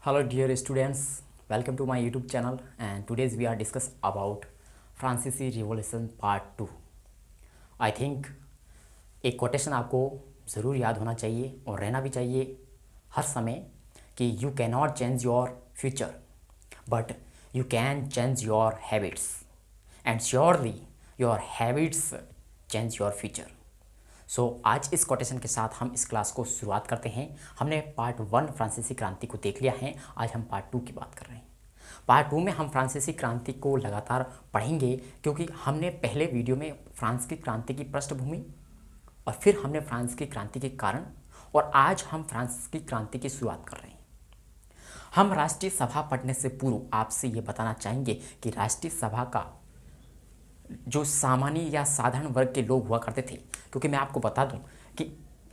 Hello dear students, welcome to my YouTube channel and today's we are discuss about फ्रांसीसी revolution part 2। I think एक quotation आपको ज़रूर याद होना चाहिए और रहना भी चाहिए हर समय कि you cannot change your future but you can change your habits and surely your habits change your future. So आज इस कोटेशन के साथ हम इस क्लास को शुरुआत करते हैं। हमने पार्ट 1 फ्रांसीसी क्रांति को देख लिया है, आज हम पार्ट 2 की बात कर रहे हैं। पार्ट 2 में हम फ्रांसीसी क्रांति को लगातार पढ़ेंगे क्योंकि हमने पहले वीडियो में फ्रांस की क्रांति की पृष्ठभूमि और फिर हमने फ्रांस की क्रांति के कारण और आज हम फ्रांस की क्रांति की शुरुआत कर रहे हैं। हम राष्ट्रीय सभा पढ़ने से पूर्व आपसे ये बताना चाहेंगे कि राष्ट्रीय सभा का जो सामान्य या साधारण वर्ग के लोग हुआ करते थे, क्योंकि मैं आपको बता दूं कि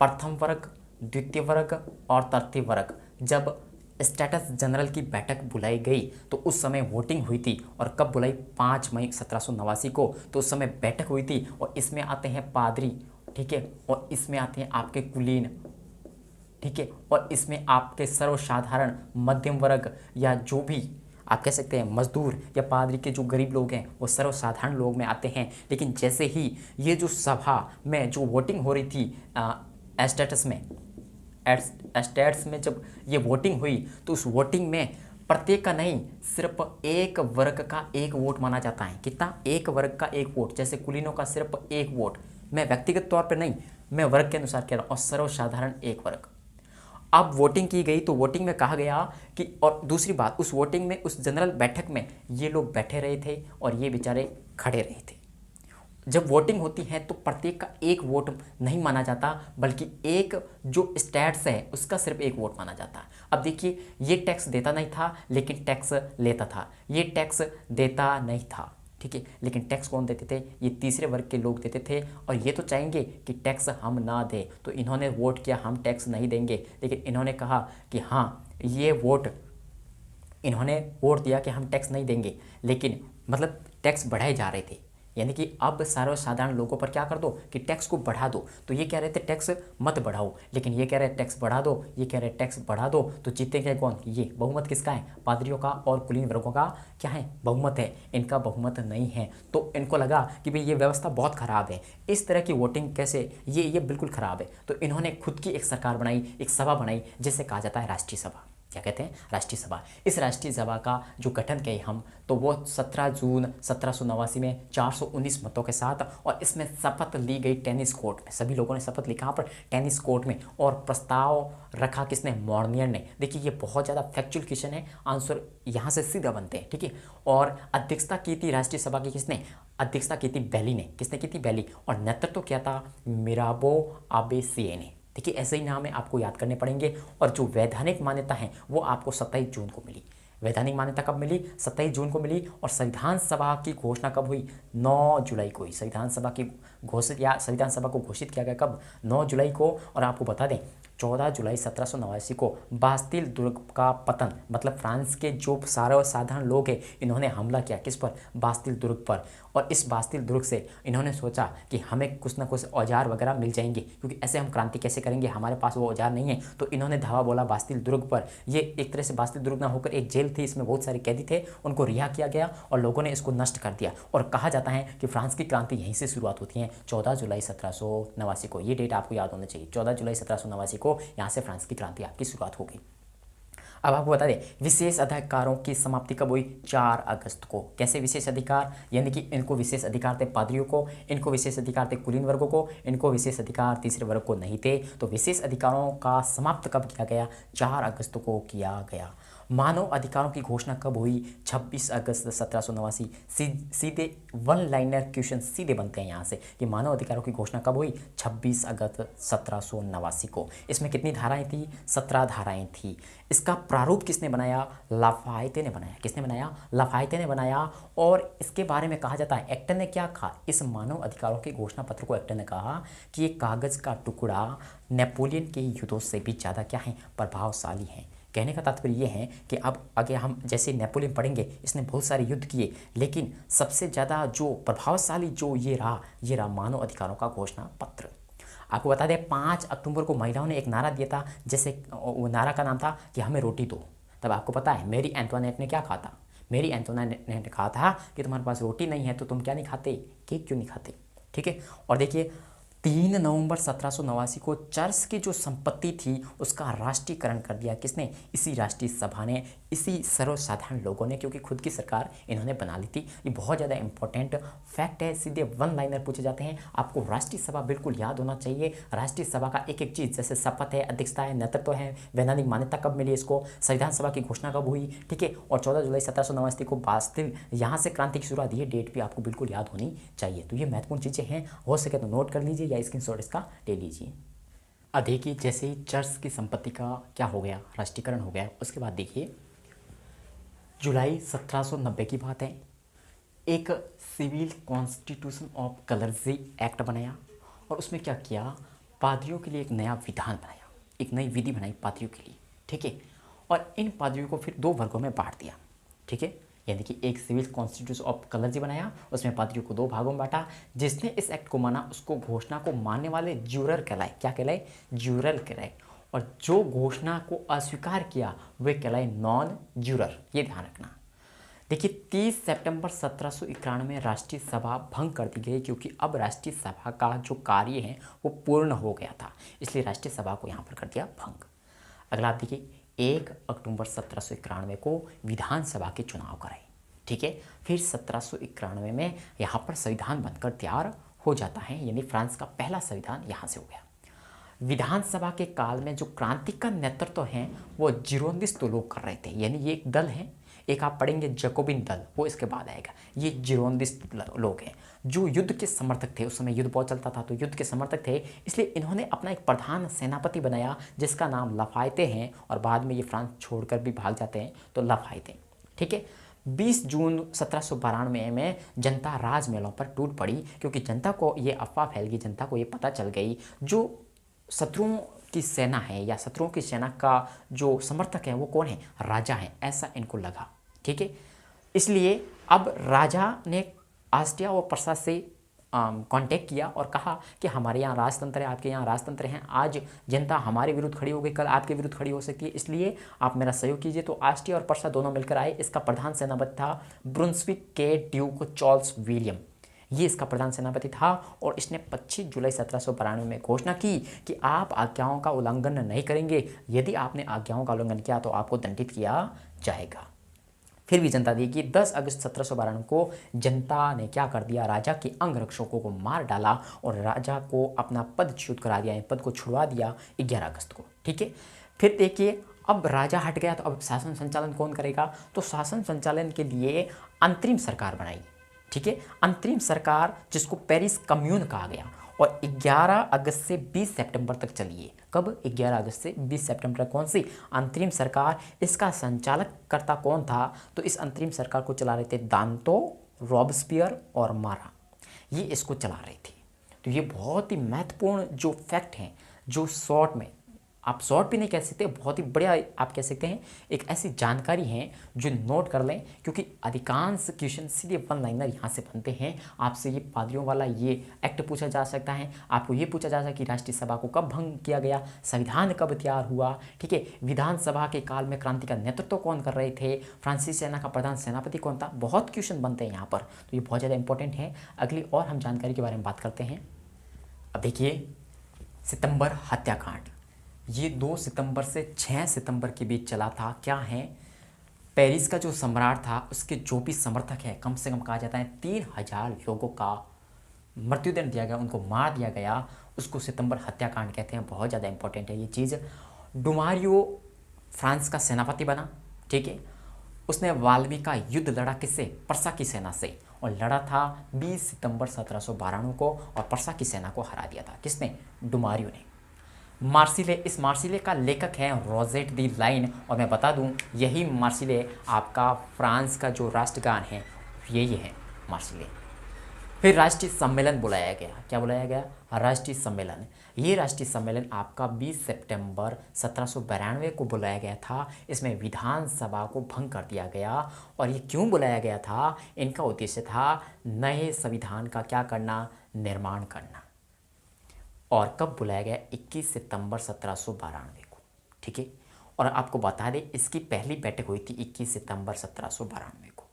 प्रथम वर्ग, द्वितीय वर्ग और तृतीय वर्ग जब स्टेटस जनरल की बैठक बुलाई गई तो उस समय वोटिंग हुई थी। और कब बुलाई? 5 मई 1789 को। तो उस समय बैठक हुई थी और इसमें आते हैं पादरी, ठीक है, और इसमें आते हैं आपके कुलीन, ठीक है, और इसमें आपके सर्वसाधारण मध्यम वर्ग या जो भी आप कह सकते हैं मजदूर या पादरी के जो गरीब लोग हैं वो सर्वसाधारण लोग में आते हैं। लेकिन जैसे ही ये जो सभा में जो वोटिंग हो रही थी स्टेट्स में जब ये वोटिंग हुई तो उस वोटिंग में प्रत्येक का नहीं, सिर्फ एक वर्ग का एक वोट माना जाता है। कितना? एक वर्ग का एक वोट। जैसे कुलीनों का सिर्फ एक वोट, मैं व्यक्तिगत तौर पर नहीं, मैं वर्ग के अनुसार कह रहा हूँ, और सर्वसाधारण एक वर्ग। अब वोटिंग की गई तो वोटिंग में कहा गया कि, और दूसरी बात, उस वोटिंग में उस जनरल बैठक में ये लोग बैठे रहे थे और ये बेचारे खड़े रहे थे। जब वोटिंग होती है तो प्रत्येक का एक वोट नहीं माना जाता बल्कि एक जो स्टेट्स है उसका सिर्फ एक वोट माना जाता है। अब देखिए, ये टैक्स देता नहीं था लेकिन टैक्स लेता था, ये टैक्स देता नहीं था, ठीक है, लेकिन टैक्स कौन देते थे? ये तीसरे वर्ग के लोग देते थे। और ये तो चाहेंगे कि टैक्स हम ना दें, तो इन्होंने वोट किया हम टैक्स नहीं देंगे, लेकिन इन्होंने कहा कि हाँ, ये वोट, इन्होंने वोट दिया कि हम टैक्स नहीं देंगे, लेकिन मतलब टैक्स बढ़ाए जा रहे थे। यानी कि अब सर्वसाधारण लोगों पर क्या कर दो कि टैक्स को बढ़ा दो। तो ये कह रहे थे टैक्स मत बढ़ाओ, लेकिन ये कह रहे टैक्स बढ़ा दो, ये कह रहे टैक्स बढ़ा दो। तो जीतेंगे कौन? ये बहुमत किसका है? पादरियों का और कुलीन वर्गों का क्या है? बहुमत है। इनका बहुमत नहीं है तो इनको लगा कि भाई ये व्यवस्था बहुत ख़राब है, इस तरह की वोटिंग कैसे, ये बिल्कुल ख़राब है। तो इन्होंने खुद की एक सरकार बनाई, एक सभा बनाई जिसे कहा जाता है राष्ट्रीय सभा। क्या कहते हैं? राष्ट्रीय सभा। इस राष्ट्रीय सभा का जो गठन किए हम तो वो 17 जून 1789 में 419 मतों के साथ, और इसमें शपथ ली गई टेनिस कोर्ट में। सभी लोगों ने शपथ ली कहाँ पर? टेनिस कोर्ट में। और प्रस्ताव रखा किसने? मॉर्नियर ने। देखिए, ये बहुत ज़्यादा फैक्चुअल क्वेश्चन है, आंसर यहाँ से सीधा बनते हैं, ठीक है। और अध्यक्षता की थी राष्ट्रीय सभा की किसने? अध्यक्षता की थी बैली ने। किसने की थी? बैली। और नेतृत्व किया था मिराबो आबेसिए ने। देखिए, ऐसे ही नाम है, आपको याद करने पड़ेंगे। और जो वैधानिक मान्यता है वो आपको 27 जून को मिली। वैधानिक मान्यता कब मिली? 27 जून को मिली। और संविधान सभा की घोषणा कब हुई? 9 जुलाई को हुई। संविधान सभा की संविधान सभा को घोषित किया गया कब? 9 जुलाई को। और आपको बता दें 14 जुलाई 1789 को बास्तिल दुर्ग का पतन, मतलब फ्रांस के जो सर्वसाधारण लोग हैं इन्होंने हमला किया किस पर? बास्तिल दुर्ग पर। और इस बास्तिल दुर्ग से इन्होंने सोचा कि हमें कुछ ना कुछ औजार वगैरह मिल जाएंगे, क्योंकि ऐसे हम क्रांति कैसे करेंगे, हमारे पास वो औजार नहीं है। तो इन्होंने धावा बोला बास्तिल दुर्ग पर। ये एक तरह से बास्तिल दुर्ग ना होकर एक जेल थी, इसमें बहुत सारे कैदी थे, उनको रिहा किया गया और लोगों ने इसको नष्ट कर दिया। और कहा जाता है कि फ्रांस की क्रांति यहीं से शुरुआत होती है, 14 जुलाई 1789 को। ये डेट आपको याद होना चाहिए, 14 जुलाई 1789 को यहाँ से फ्रांस की क्रांति आपकी शुरुआत हो गई। अब आपको बता दें विशेष अधिकारों की समाप्ति कब हुई? 4 अगस्त को। कैसे विशेष अधिकार? यानी कि इनको विशेष अधिकार थे पादरियों को, इनको विशेष अधिकार थे कुलीन वर्गों को, इनको विशेष अधिकार तीसरे वर्ग को नहीं थे। तो विशेष अधिकारों का समाप्त कब किया गया? 4 अगस्त को किया गया। मानव अधिकारों की घोषणा कब हुई? 26 अगस्त 1789। सीधे वन लाइनर क्वेश्चन सीधे बनते हैं यहाँ से कि मानव अधिकारों की घोषणा कब हुई? 26 अगस्त 1789 को। इसमें कितनी धाराएं थी? 17 धाराएं थी। इसका प्रारूप किसने बनाया? लाफायते ने बनाया। किसने बनाया? लाफायते ने बनाया। और इसके बारे में कहा जाता है, एक्टर ने क्या कहा इस मानव अधिकारों के घोषणा पत्र को? एक्टर ने कहा कि ये कागज़ का टुकड़ा नेपोलियन के युद्धों से भी ज़्यादा क्या है? प्रभावशाली है। कहने का तात्पर्य ये है कि अब आगे हम जैसे नेपोलियन पढ़ेंगे, इसने बहुत सारे युद्ध किए, लेकिन सबसे ज़्यादा जो प्रभावशाली जो ये रहा मानव अधिकारों का घोषणा पत्र। आपको बता दें 5 अक्टूबर को महिलाओं ने एक नारा दिया था, जैसे वो नारा का नाम था कि हमें रोटी दो। तब आपको पता है मेरी एंटोनेट ने क्या कहा था, मेरी एंटोनेट ने कहा था कि तुम्हारे पास रोटी नहीं है तो तुम क्या नहीं खाते, केक क्यों नहीं खाते। ठीक है, और देखिए 3 नवंबर 1789 को चर्च की जो संपत्ति थी उसका राष्ट्रीयकरण कर दिया किसने, इसी राष्ट्रीय सभा ने, इसी सर्वसाधारण लोगों ने, क्योंकि खुद की सरकार इन्होंने बना ली थी। ये बहुत ज़्यादा इंपॉर्टेंट फैक्ट है, सीधे वन लाइनर पूछे जाते हैं। आपको राष्ट्रीय सभा बिल्कुल याद होना चाहिए। राष्ट्रीय सभा का एक एक चीज़, जैसे शपथ है, अध्यक्षता है, नेतृत्व है, वैधानिक मान्यता कब मिली इसको, संविधान सभा की घोषणा कब हुई, ठीक है, और 14 जुलाई 1789 को वास्तविक यहाँ से क्रांति की शुरुआत, ये डेट भी आपको बिल्कुल याद होनी चाहिए। तो ये महत्वपूर्ण चीज़ें हैं, हो सके तो नोट कर लीजिए या स्क्रीनशॉट इसका ले लीजिए। अब देखिए जैसे ही चर्च की संपत्ति का क्या हो गया, राष्ट्रीयकरण हो गया, उसके बाद देखिए जुलाई 1790 की बात है, एक सिविल कॉन्स्टिट्यूशन ऑफ कलर्जी एक्ट बनाया और उसमें क्या किया, पादरियों के लिए एक नया विधान बनाया, एक नई विधि बनाई पादरियों के लिए। ठीक है, और इन पादरियों को फिर 2 वर्गों में बांट दिया। ठीक है, यानी कि एक सिविल कॉन्स्टिट्यूशन ऑफ कलर्जी बनाया, उसमें पादरियों को 2 भागों में बांटा। जिसने इस एक्ट को माना उसको घोषणा को मानने वाले ज्यूरर कहलाए। क्या कहलाए, ज्यूरर कहलाए। और जो घोषणा को अस्वीकार किया वे कहलाए नॉन ज्यूरर। ये ध्यान रखना। देखिए 30 सितंबर 1791 में राष्ट्रीय सभा भंग कर दी गई, क्योंकि अब राष्ट्रीय सभा का जो कार्य है वो पूर्ण हो गया था, इसलिए राष्ट्रीय सभा को यहाँ पर कर दिया भंग। अगला आप देखिए 1 अक्टूबर 1791 को विधानसभा के चुनाव कराए। ठीक है, फिर 1791 में यहाँ पर संविधान बनकर तैयार हो जाता है, यानी फ्रांस का पहला संविधान यहाँ से हो गया। विधानसभा के काल में जो क्रांति का नेतृत्व है वो जिरोंदिस्ट लोग कर रहे थे, यानी ये एक दल है, एक आप पढ़ेंगे जैकोबिन दल, वो इसके बाद आएगा। ये जिरोंदिस्ट लोग हैं जो युद्ध के समर्थक थे, उस समय युद्ध बहुत चलता था तो युद्ध के समर्थक थे, इसलिए इन्होंने अपना एक प्रधान सेनापति बनाया जिसका नाम लाफायते हैं, और बाद में ये फ्रांस छोड़कर भी भाग जाते हैं तो लाफायते। ठीक है, 20 जून 1792 में जनता राजमहलों पर टूट पड़ी, क्योंकि जनता को ये अफवाह फैल गई, जनता को ये पता चल गई जो शत्रुओं की सेना है या शत्रुओं की सेना का जो समर्थक है वो कौन है, राजा है, ऐसा इनको लगा। ठीक है, इसलिए अब राजा ने ऑस्ट्रिया और प्रसा से कांटेक्ट किया और कहा कि हमारे यहाँ राजतंत्र है, आपके यहाँ राजतंत्र हैं, आज जनता हमारे विरुद्ध खड़ी हो गई, कल आपके विरुद्ध खड़ी हो सकती है, इसलिए आप मेरा सहयोग कीजिए। तो ऑस्ट्रिया और प्रसा दोनों मिलकर आए। इसका प्रधान सेनापति था ब्रुंसविक के ड्यूक चार्ल्स विलियम, ये इसका प्रधान सेनापति था, और इसने 25 जुलाई 1792 में घोषणा की कि आप आज्ञाओं का उल्लंघन नहीं करेंगे, यदि आपने आज्ञाओं का उल्लंघन किया तो आपको दंडित किया जाएगा। फिर भी जनता देखिए 10 अगस्त 1792 को जनता ने क्या कर दिया, राजा के अंगरक्षकों को मार डाला और राजा को अपना पद च्युत करा दिया, पद को छुड़वा दिया 11 अगस्त को। ठीक है, फिर देखिए अब राजा हट गया तो अब शासन संचालन कौन करेगा, तो शासन संचालन के लिए अंतरिम सरकार बनाई। ठीक है, अंतरिम सरकार जिसको पेरिस कम्यून कहा गया, और 11 अगस्त से 20 सितंबर तक चली। कब, 11 अगस्त से 20 सितंबर तक कौन सी अंतरिम सरकार। इसका संचालक कर्ता कौन था, तो इस अंतरिम सरकार को चला रहे थे दांतो, रॉबस्पियर और मारा, ये इसको चला रहे थे। तो ये बहुत ही महत्वपूर्ण जो फैक्ट हैं, जो शॉर्ट में, आप शॉर्ट भी नहीं कह सकते, बहुत ही बढ़िया आप कह सकते हैं, एक ऐसी जानकारी है जो नोट कर लें, क्योंकि अधिकांश क्वेश्चन सीधे वन लाइनर यहाँ से बनते हैं। आपसे ये पादरियों वाला ये एक्ट पूछा जा सकता है, आपको ये पूछा जा सकता है कि राष्ट्रीय सभा को कब भंग किया गया, संविधान कब तैयार हुआ। ठीक है, विधानसभा के काल में क्रांति का नेतृत्व कौन कर रहे थे, फ्रांसीसी सेना का प्रधान सेनापति कौन था, बहुत क्वेश्चन बनते हैं यहाँ पर, तो ये बहुत ज़्यादा इंपॉर्टेंट है। अगली और हम जानकारी के बारे में बात करते हैं। अब देखिए सितंबर हत्याकांड, ये 2 सितंबर से 6 सितंबर के बीच चला था। क्या है, पेरिस का जो सम्राट था उसके जो भी समर्थक है, कम से कम कहा जाता है 3000 लोगों का मृत्युदंड दिया गया, उनको मार दिया गया, उसको सितंबर हत्याकांड कहते हैं। बहुत ज़्यादा इंपॉर्टेंट है ये चीज़। डुमारियो फ्रांस का सेनापति बना। ठीक है, उसने वाल्मीकि का युद्ध लड़ा किससे, प्रसा की सेना से, और लड़ा था 20 सितंबर 1792 को, और प्रसा की सेना को हरा दिया था। किसने, डुमारियो ने। मार्सिले, इस मार्सिले का लेखक है रोजेट दी लाइन, और मैं बता दूं यही मार्सिले आपका फ्रांस का जो राष्ट्रगान है यही है मार्सिले। फिर राष्ट्रीय सम्मेलन बुलाया गया। क्या बुलाया गया, राष्ट्रीय सम्मेलन। ये राष्ट्रीय सम्मेलन आपका 20 सितंबर 1792 को बुलाया गया था। इसमें विधानसभा को भंग कर दिया गया, और ये क्यों बुलाया गया था, इनका उद्देश्य था नए संविधान का क्या करना, निर्माण करना। और कब बुलाया गया, 21 सितंबर 1792 को। ठीक है, और आपको बता दें इसकी पहली बैठक हुई थी 21 सितंबर 1792 को।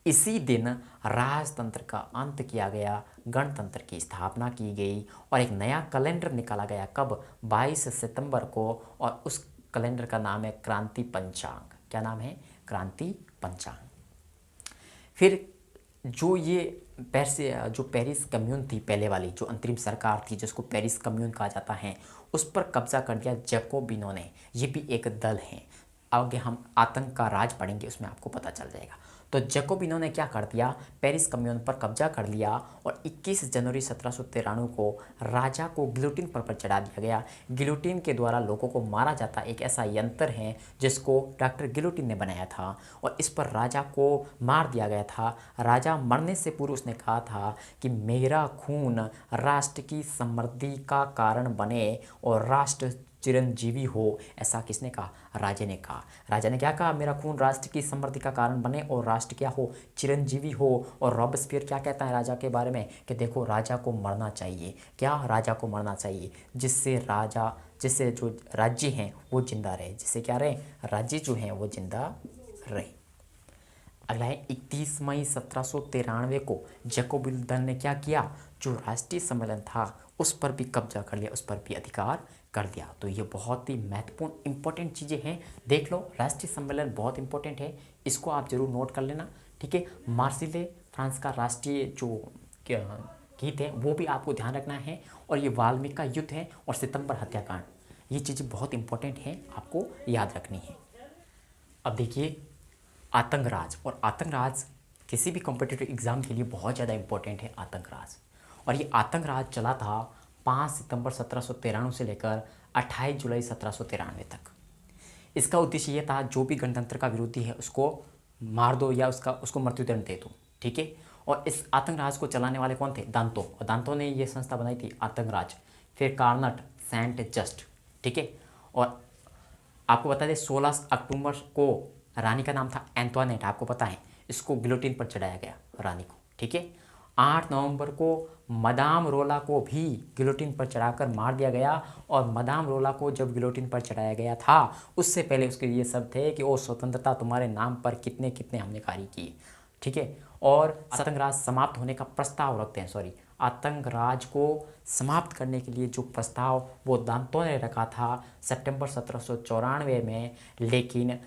इसी दिन राजतंत्र का अंत किया गया, गणतंत्र की स्थापना की गई और एक नया कैलेंडर निकाला गया। कब? 22 सितंबर को। और उस कैलेंडर का नाम है क्रांति पंचांग। क्या नाम है? क्रांति पंचांग। फिर जो ये जो पेरिस कम्यून थी, पहले वाली जो अंतरिम सरकार थी जिसको पेरिस कम्यून कहा जाता है, उस पर कब्जा कर दिया जैकोबिनों ने। ये भी एक दल है, आगे हम आतंक का राज पढ़ेंगे उसमें आपको पता चल जाएगा। तो जैकोबिनों ने क्या कर दिया? पेरिस कम्यून पर कब्जा कर लिया और 21 जनवरी 1793 को राजा को गिलोटिन पर चढ़ा दिया गया। गिलोटिन के द्वारा लोगों को मारा जाता एक ऐसा यंत्र है जिसको डॉक्टर गिलोटिन ने बनाया था और इस पर राजा को मार दिया गया था। राजा मरने से पूर्व उसने कहा था कि मेरा खून राष्ट्र की समृद्धि का कारण बने और राष्ट्र चिरंजीवी हो। ऐसा किसने कहा? राजा ने कहा। राजा ने क्या कहा? मेरा खून राष्ट्र की समृद्धि का कारण बने और राष्ट्र क्या हो? चिरंजीवी हो। और रॉबस्पियर क्या कहता है राजा के बारे में? कि देखो राजा को मरना चाहिए। क्या? राजा को मरना चाहिए, जिससे जो राज्य हैं वो जिंदा रहे, जिससे क्या रहे? राज्य जो हैं वो जिंदा रहे। अगला है 31 मई 1793 को जैकोबिन दल ने क्या किया? जो राष्ट्रीय सम्मेलन था उस पर भी कब्जा कर लिया, उस पर भी अधिकार कर दिया। तो ये बहुत ही महत्वपूर्ण इंपॉर्टेंट चीज़ें हैं। देख लो, राष्ट्रीय सम्मेलन बहुत इंपॉर्टेंट है, इसको आप जरूर नोट कर लेना। ठीक है, मार्सिले फ्रांस का राष्ट्रीय जो गीत है वो भी आपको ध्यान रखना है। और ये वाल्मीकि का युद्ध है और सितंबर हत्याकांड, ये चीज़ें बहुत इंपॉर्टेंट हैं, आपको याद रखनी है। अब देखिए आतंकराज, और आतंकराज किसी भी कॉम्पिटिटिव एग्जाम के लिए बहुत ज़्यादा इंपॉर्टेंट है आतंकराज। और ये आतंकराज चला था 5 सितंबर 1793 से लेकर 28 जुलाई 1793 तक। इसका उद्देश्य ये था जो भी गणतंत्र का विरोधी है उसको मार दो या उसको मृत्युदंड दे दो। ठीक है, और इस आतंकराज को चलाने वाले कौन थे? दांतो, और दांतो ने ये संस्था बनाई थी आतंकराज। फिर कार्नट, सेंट जस्ट। ठीक है, और आपको बता दें 16 अक्टूबर को रानी का नाम था एंटोनेट, आपको पता है, इसको गिलोटिन पर चढ़ाया गया रानी को। ठीक है, 8 नवंबर को मदाम रोला को भी गिलोटिन पर चढ़ाकर मार दिया गया। और मदाम रोला को जब गिलोटिन पर चढ़ाया गया था उससे पहले उसके ये सब थे कि ओ स्वतंत्रता तुम्हारे नाम पर कितने कितने हमने कार्य किए। ठीक है, और आतंकराज समाप्त होने का प्रस्ताव रखते हैं, आतंकराज को समाप्त करने के लिए जो प्रस्ताव वो दांतों ने रखा था सितंबर 1794 में, लेकिन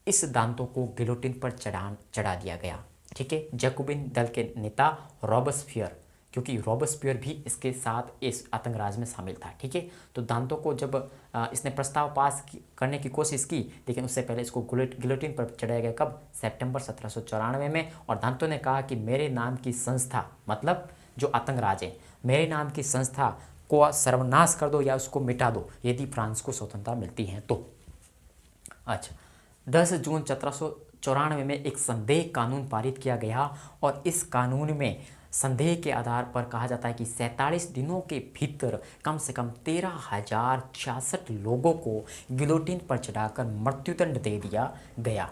इस दांतों को गिलोटिन पर चढ़ा दिया गया। ठीक है, जैकोबिन दल के नेता रॉबस्पियर, क्योंकि रॉबस्पियर भी इसके साथ इस आतंकराज में शामिल था। ठीक है, तो दांतों को जब इसने प्रस्ताव पास करने की कोशिश की, लेकिन उससे पहले इसको गिलोटिन पर चढ़ाया गया। कब? सितंबर 1794 में। और दांतों ने कहा कि मेरे नाम की संस्था, मतलब जो आतंकराज है, मेरे नाम की संस्था को सर्वनाश कर दो या उसको मिटा दो यदि फ्रांस को स्वतंत्रता मिलती है तो। अच्छा, 10 जून 1794 में एक संदेह कानून पारित किया गया और इस कानून में संदेह के आधार पर कहा जाता है कि 47 दिनों के भीतर कम से कम 13,066 लोगों को गिलोटिन पर चढ़ाकर मृत्युदंड दे दिया गया।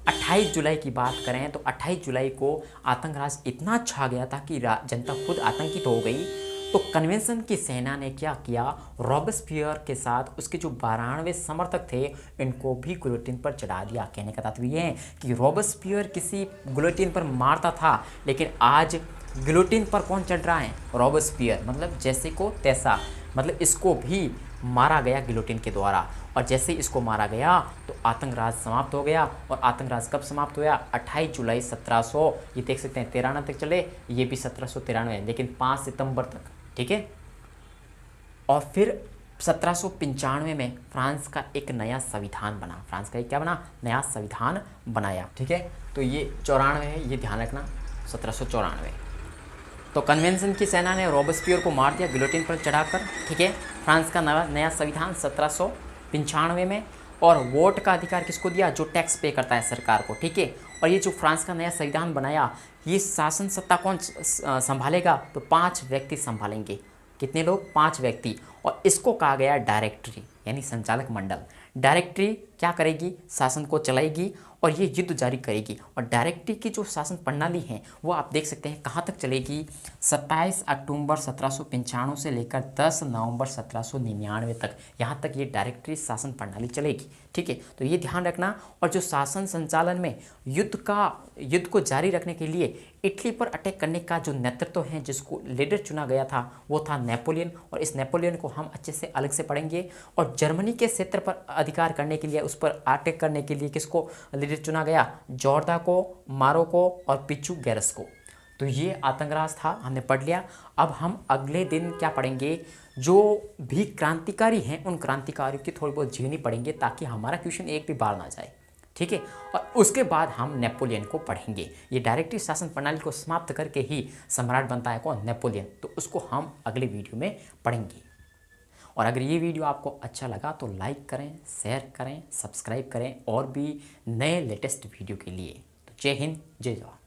28 जुलाई की बात करें तो 28 जुलाई को आतंकराज इतना छा गया था कि जनता खुद आतंकित हो गई। तो कन्वेंशन की सेना ने क्या किया? रॉबस्पियर के साथ उसके जो 92 समर्थक थे इनको भी गिलोटिन पर चढ़ा दिया। कहने का तात्पर्य है कि रॉबस्पियर किसी गिलोटिन पर मारता था, लेकिन आज गिलोटिन पर कौन चढ़ रहा है? रॉबस्पियर, मतलब जैसे को तैसा, मतलब इसको भी मारा गया गिलोटिन के द्वारा। और जैसे ही इसको मारा गया तो आतंकराज समाप्त हो गया। और आतंकराज कब समाप्त हुआ? 28 जुलाई 1700, ये देख सकते हैं 93 तक चले, ये भी 1793, लेकिन 5 सितंबर तक। ठीक है, और फिर 1795 में फ्रांस का एक नया संविधान बना। फ्रांस का एक क्या बना? नया संविधान बनाया। ठीक है, तो ये 94 है, ये ध्यान रखना, 1794। तो कन्वेंशन की सेना ने रॉबस्पियर को मार दिया गिलोटिन पर चढ़ाकर। ठीक है, फ्रांस का नया संविधान 1795 में। और वोट का अधिकार किसको दिया? जो टैक्स पे करता है सरकार को। ठीक है, और ये जो फ्रांस का नया संविधान बनाया, ये शासन सत्ता कौन संभालेगा? तो 5 व्यक्ति संभालेंगे। कितने लोग? 5 व्यक्ति। और इसको कहा गया डायरेक्टरी, यानी संचालक मंडल। डायरेक्टरी क्या करेगी? शासन को चलाएगी और ये युद्ध जारी करेगी। और डायरेक्टरी की जो शासन प्रणाली है वो आप देख सकते हैं कहाँ तक चलेगी, 27 अक्टूबर 1795 से लेकर 10 नवंबर 1799 तक, यहाँ तक ये डायरेक्टरी शासन प्रणाली चलेगी। ठीक है, तो ये ध्यान रखना। और जो शासन संचालन में युद्ध को जारी रखने के लिए इटली पर अटैक करने का जो नेतृत्व है, जिसको लीडर चुना गया था, वो था नेपोलियन। और इस नेपोलियन को हम अच्छे से अलग से पढ़ेंगे। और जर्मनी के क्षेत्र पर अधिकार करने के लिए, उस पर अटैक करने के लिए किसको लीडर चुना गया, जॉर्डा को, मारो को और पिचू गैरस को। तो ये आतंकराज था, हमने पढ़ लिया। अब हम अगले दिन क्या पढ़ेंगे, जो भी क्रांतिकारी हैं उन क्रांतिकारियों की थोड़ी बहुत जीवनी पढ़ेंगे, ताकि हमारा क्वेश्चन एक भी बार ना जाए। ठीक है, और उसके बाद हम नेपोलियन को पढ़ेंगे। ये डायरेक्टरी शासन प्रणाली को समाप्त करके ही सम्राट बनता है कौन, नेपोलियन। तो उसको हम अगले वीडियो में पढ़ेंगे। और अगर ये वीडियो आपको अच्छा लगा तो लाइक करें, शेयर करें, सब्सक्राइब करें और भी नए लेटेस्ट वीडियो के लिए। तो जय हिंद, जय जवाहर।